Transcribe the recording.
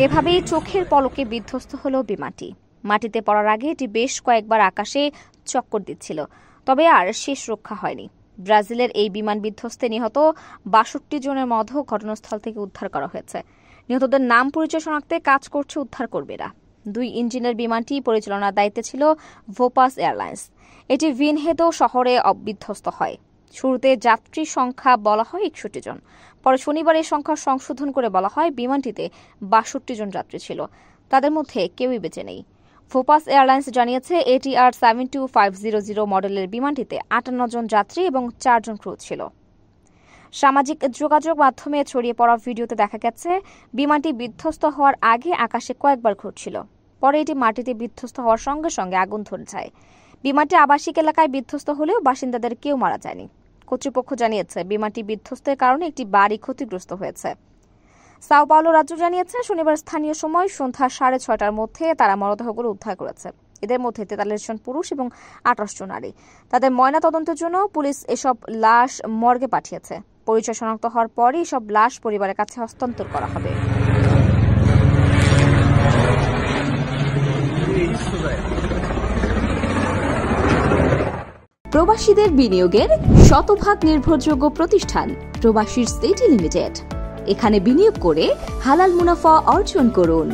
এভাবেই চোখের পলকে বিধ্বস্ত হলো বিমানটি। মাটিতে পড়ার আগে এটি বেশ কয়েকবার আকাশে চক্কর দিচ্ছিল, তবে আর শেষ রক্ষা হয়নি। ব্রাজিলের এই বিমান বিধ্বস্তে নিহত ৬২ জনের মধ্যে ঘটনাস্থল থেকে উদ্ধার করা হয়েছে। নিহতদের নাম পরিচয় শনাক্তে কাজ করছে উদ্ধারকর্মীরা। ২ ইঞ্জিনের বিমানটি পরিচালনার দায়িত্বে ছিল ভোপাস এয়ারলাইন্স। এটি ভিনহেদো শহরে বিধ্বস্ত হয়। শুরুতে যাত্রী সংখ্যা বলা হয় ৬১ জন, পরে শনিবার এই সংখ্যা সংশোধন করে বলা হয় বিমানটিতে ৬২ জন যাত্রী ছিল, তাদের মধ্যে কেউই বেঁচে নেই। ভোপাস এয়ারলাইন্স জানিয়েছে ATR 72500 মডেলের বিমানটিতে ৫৮ জন যাত্রী এবং ৪ জন ক্রু ছিল। সামাজিক যোগাযোগ মাধ্যমে ছড়িয়ে পড়া ভিডিওতে দেখা গেছে বিমানটি বিধ্বস্ত হওয়ার আগে আকাশে কয়েকবার ঘুরছিল, পরে এটি মাটিতে বিধ্বস্ত হওয়ার সঙ্গে সঙ্গে আগুন ধরে যায়। বিমানটি আবাসিক এলাকায় বিধ্বস্ত হলেও বাসিন্দাদের কেউ মারা যায়নি। কর্তৃপক্ষ জানিয়েছে বিমানটি বিধ্বস্তের কারণে একটি বাড়ি ক্ষতিগ্রস্ত হয়েছে। সাও পাওলো রাজ্য জানিয়েছে শনিবার স্থানীয় সময় সন্ধ্যা ৬:৩০টার মধ্যে তারা মরদেহগুলো উদ্ধার করেছে। এদের মধ্যে ৪৩ জন পুরুষ এবং ২৮ জন নারী। তাদের ময়না তদন্তের জন্য পুলিশ এসব লাশ মর্গে পাঠিয়েছে। পরিচয় শনাক্ত হওয়ার পরই সব লাশ পরিবারের কাছে হস্তান্তর করা হবে। প্রবাসীদের বিনিয়োগের শতভাগ নির্ভরযোগ্য প্রতিষ্ঠান প্রবাসী সিটি লিমিটেড। এখানে বিনিয়োগ করে হালাল মুনাফা অর্জন করুন।